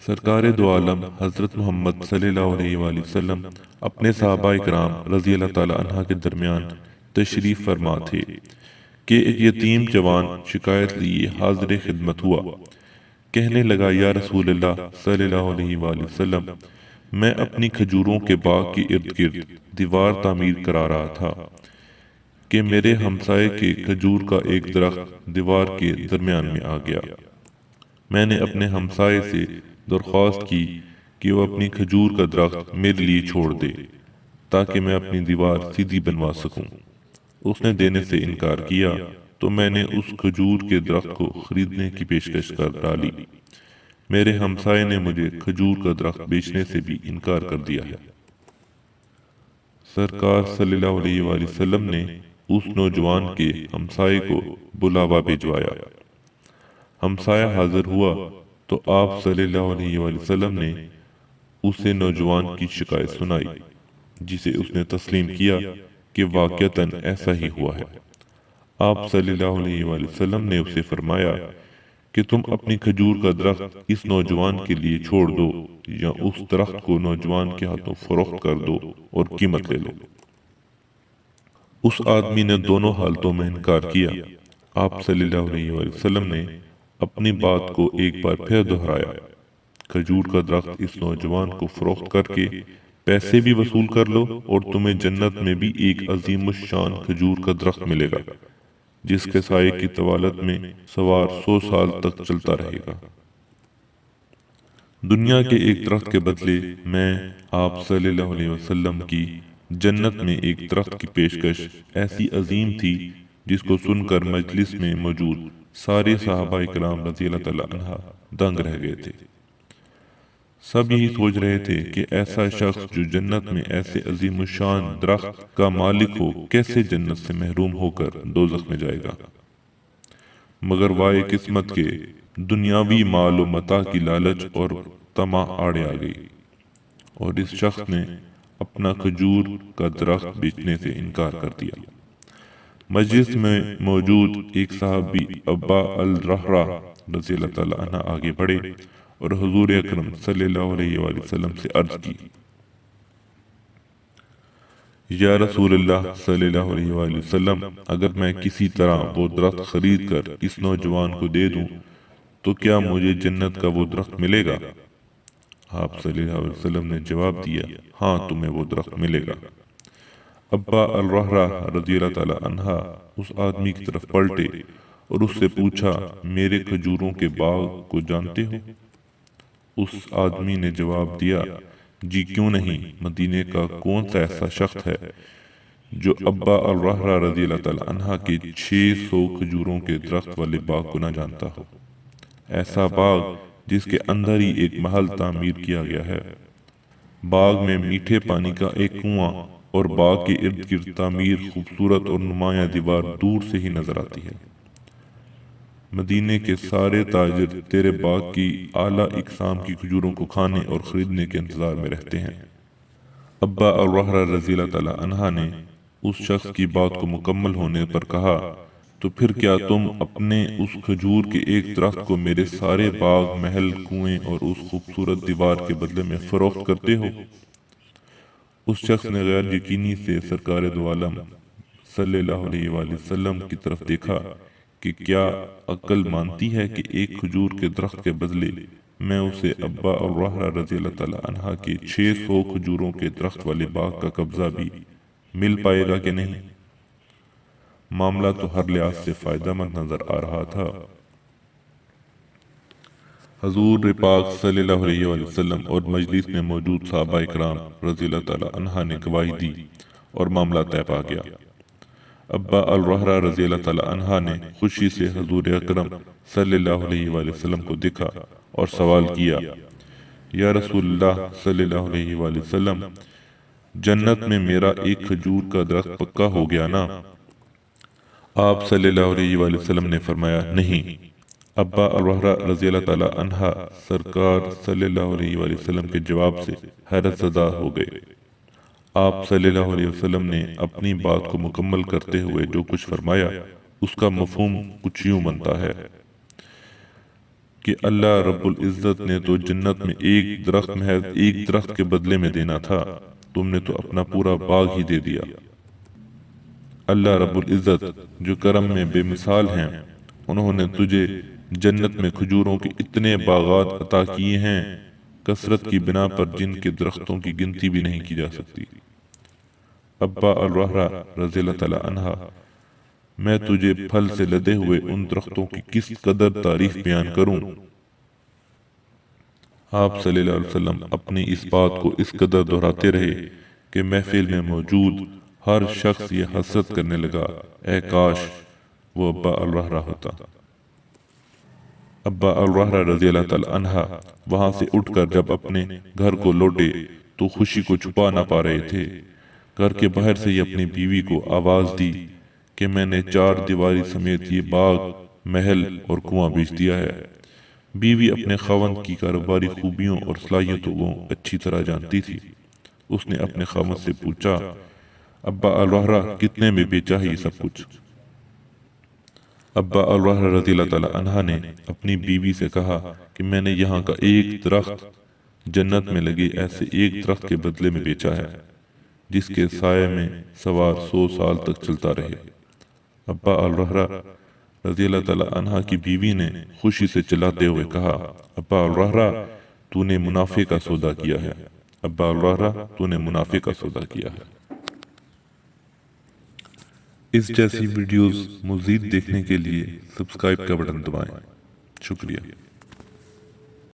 سرکار دو عالم حضرت محمد صلی اللہ علیہ وآلہ وسلم اپنے صحابہ کرام رضی اللہ تعالی عنہ کے درمیان تشریف فرما تھے کہ ایک یتیم جوان شکایت لیے حاضر خدمت ہوا۔ کہنے لگا، یا رسول اللہ صلی اللہ علیہ وآلہ وسلم، میں اپنی کھجوروں کے باغ کے ارد گرد دیوار تعمیر کرا رہا تھا کہ میرے ہمسائے کے کھجور کا ایک درخت دیوار کے درمیان میں آ گیا۔ میں نے اپنے ہمسائے سے درخواست کی کہ وہ اپنی کھجور کا درخت میرے لیے چھوڑ دے تاکہ میں اپنی دیوار سیدھی بنوا سکوں۔ اس نے دینے سے انکار کیا تو میں نے اس کھجور کے درخت کو خریدنے کی پیشکش کر ڈالی۔ میرے ہمسائے نے مجھے کھجور کا درخت بیچنے سے بھی انکار کر دیا ہے۔ سرکار صلی اللہ علیہ وآلہ وسلم نے اس نوجوان کے ہمسائے کو بلاوا بھجوایا۔ ہمسایہ حاضر ہوا تو آپ صلی اللہ علیہ وآلہ وسلم نے اسے نوجوان کی شکایت سنائی، جسے اس نے تسلیم کیا کہ واقعتاً ایسا ہی ہوا ہے۔ آپ صلی اللہ علیہ وآلہ وسلم نے اسے فرمایا کہ تم اپنی کھجور کا درخت اس نوجوان کے لیے چھوڑ دو یا اس درخت کو نوجوان کے ہاتھوں فروخت کر دو اور قیمت لے لو۔ اس آدمی نے دونوں حالتوں میں انکار کیا۔ آپ صلی اللہ علیہ وآلہ وسلم نے اپنی بات کو ایک بار پھر دہرایا، کھجور کا درخت اس نوجوان کو فروخت کر کے پیسے بھی وصول کر لو اور تمہیں جنت میں بھی ایک عظیم الشان کھجور کا درخت ملے گا جس کے سائے کی طوالت میں سوار 100 سال تک چلتا رہے گا۔ دنیا کے ایک درخت کے بدلے میں آپ صلی اللہ علیہ وسلم کی جنت میں ایک درخت کی پیشکش ایسی عظیم تھی جس کو سن کر مجلس میں موجود سارے صحابہ کرام رضی اللہ تعالی عنہ دنگ رہ گئے تھے۔ سب یہی سوچ رہے تھے کہ ایسا شخص جو جنت میں ایسے عظیم الشان درخت کا مالک ہو کیسے جنت سے محروم ہو کر دوزخ میں جائے گا۔ مگر وائے قسمت کے دنیاوی مال و متاع کی لالچ اور طمع آڑے آ گئی اور اس شخص نے اپنا کھجور کا درخت بیچنے سے انکار کر دیا۔ مجلس میں موجود ایک صحابی ابا الرحرہ رضی اللہ تعالی عنہ آگے بڑھے اور حضور اکرم صلی اللہ علیہ وآلہ وسلم سے عرض کی، یا رسول اللہ صلی اللہ علیہ وآلہ وسلم، اگر میں کسی طرح وہ درخت خرید کر اس نوجوان کو دے دوں تو کیا مجھے جنت کا وہ درخت ملے گا؟ آپ صلی اللہ علیہ وسلم نے جواب دیا، ہاں تمہیں وہ درخت ملے گا۔ ابا الرحرہ رضی اللہ تعالی عنہ اس آدمی کی طرف پلٹے اور اس سے پوچھا، میرے کھجوروں کے باغ کو جانتے ہو؟ اس آدمی نے جواب دیا، جی کیوں نہیں، مدینے کا کون سا ایسا شخص ہے جو ابا الرحرہ رضی اللہ تعالی عنہ کے 600 کھجوروں کے درخت والے باغ کو نہ جانتا ہو، ایسا باغ جس کے اندر ہی ایک محل تعمیر کیا گیا ہے، باغ میں میٹھے پانی کا ایک کنواں اور باغ کے ارد گرد تعمیر خوبصورت اور نمایاں دیوار دور سے ہی نظر آتی ہے۔ مدینے کے سارے تاجر تیرے باغ کی اعلیٰ اقسام کی کھجوروں کو کھانے اور خریدنے کے انتظار میں رہتے ہیں۔ ابا الرحرہ رضی اللہ تعالی عنہ نے اس شخص کی بات کو مکمل ہونے پر کہا، تو پھر کیا تم اپنے اس کھجور کے ایک درخت کو میرے سارے باغ، محل، کنویں اور اس خوبصورت دیوار کے بدلے میں فروخت کرتے ہو؟ اس شخص نے غیر یقینی سے سرکار دو عالم صلی اللہ علیہ وآلہ وسلم کی طرف دیکھا کہ کیا عقل مانتی ہے کہ ایک کھجور کے درخت کے بدلے میں اسے ابا الرحرہ رضی اللہ تعالی عنہ کے 600 کھجوروں کے درخت والے باغ کا قبضہ بھی مل پائے گا کہ نہیں؟ معاملہ تو ہر لحاظ سے فائدہ مند نظر آ رہا تھا۔ حضور پاک صلی اللہ علیہ وآلہ وسلم اور مجلس میں موجود صحابہ کرام رضی اللہ تعالی عنہ نے گواہی دی اور معاملہ طے پا گیا۔ ابا الرحرہ رضی اللہ تعالی عنہ نے خوشی سے حضور اکرم صلی اللہ علیہ وآلہ وسلم کو دیکھا اور سوال کیا، یا رسول اللہ صلی اللہ علیہ وآلہ وسلم، جنت میں میرا ایک کھجور کا درخت پکا ہو گیا نا؟ آپ صلی اللہ علیہ وآلہ وسلم نے فرمایا، نہیں۔ ابا الرحرہ رضی اللہ تعالی عنہ سرکار صلی اللہ علیہ وآلہ وسلم کے جواب سے حیرت زدہ ہو گئے۔ آپ صلی اللہ علیہ وسلم نے اپنی بات کو مکمل کرتے ہوئے جو کچھ فرمایا اس کا مفہوم کچھ یوں بنتا ہے، کہ اللہ رب العزت نے تو جنت میں ایک درخت محض ایک درخت کے بدلے میں دینا تھا، تم نے تو اپنا پورا باغ ہی دے دیا۔ اللہ رب العزت جو کرم میں بے مثال ہیں، انہوں نے تجھے جنت میں کھجوروں کے اتنے باغات عطا کیے ہیں کثرت کی بنا پر جن کے درختوں کی گنتی بھی نہیں کی جا سکتی۔ ابا الرحرہ رضی اللہ تعالی عنہ، میں تجھے پھل سے لدے ہوئے ان درختوں کی کس قدر تعریف بیان کروں۔ آپ صلی اللہ علیہ وسلم اپنی اس بات کو اس قدر دہراتے رہے کہ محفل میں موجود ہر شخص یہ حسرت کرنے لگا، اے کاش وہ ابا الرحرہ ہوتا۔ ابا الرحرہ رضی اللہ تعالی عنہ وہاں سے اٹھ کر جب اپنے گھر کو لوٹے تو خوشی کو چھپا نہ پا رہے تھے۔ گھر کے باہر سے ہی اپنی بیوی کو آواز دی کہ میں نے 4 دیواری سمیت یہ باغ، محل اور کنواں بیچ دیا ہے۔ بیوی اپنے خاوند کی کاروباری خوبیوں اور صلاحیتوں کو اچھی طرح جانتی تھی۔ اس نے اپنے خاوند سے پوچھا، ابا الرحرہ کتنے میں بیچا ہے یہ سب کچھ؟ ابا الرحرہ رضی اللہ تعالی عنہ نے اپنی بیوی سے کہا کہ میں نے یہاں کا ایک درخت جنت میں لگے ایسے ایک درخت کے بدلے میں بیچا ہے جس کے سائے میں سوار 100 سال تک چلتا رہے۔ ابا الرحرہ رضی اللہ تعالی عنہ کی بیوی نے خوشی سے چلاتے ہوئے کہا، ابا الرحرہ تو نے منافع کا سودا کیا ہے، ابا الرحرہ تو نے منافع کا سودا کیا ہے۔ اس جیسی ویڈیوز مزید دیکھنے کے لیے سبسکرائب کا بٹن دبائیں۔ شکریہ۔